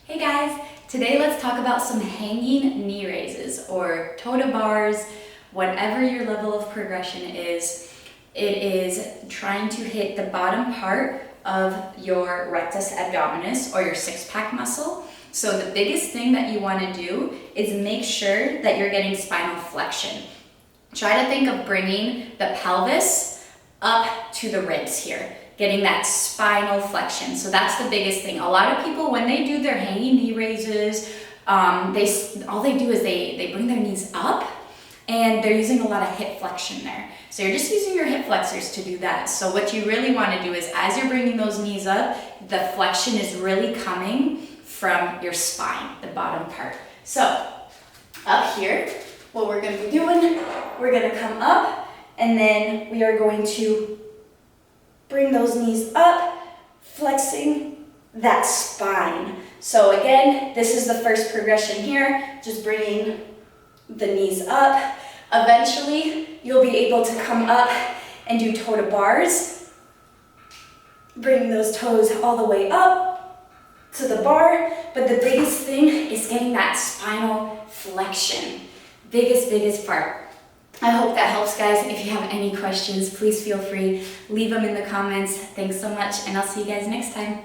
Hey guys, today let's talk about some hanging knee raises or toe to bars, whatever your level of progression is. It is trying to hit the bottom part of your rectus abdominis or your six-pack muscle. So the biggest thing that you want to do is make sure that you're getting spinal flexion. Try to think of bringing the pelvis up to the ribs here, getting that spinal flexion. So that's the biggest thing. A lot of people, when they do their hanging knee raises, all they do is they bring their knees up and they're using a lot of hip flexion there. So you're just using your hip flexors to do that. So what you really want to do is, as you're bringing those knees up, the flexion is really coming from your spine, the bottom part. So up here, what we're going to be doing, we're going to come up and then we are going to bring those knees up, flexing that spine. So again, this is the first progression here, just bringing the knees up. Eventually, you'll be able to come up and do toe to bars, bringing those toes all the way up to the bar. But the biggest thing is getting that spinal flexion. Biggest part. I hope that helps, guys. If you have any questions, please feel free, leave them in the comments. Thanks so much, and I'll see you guys next time.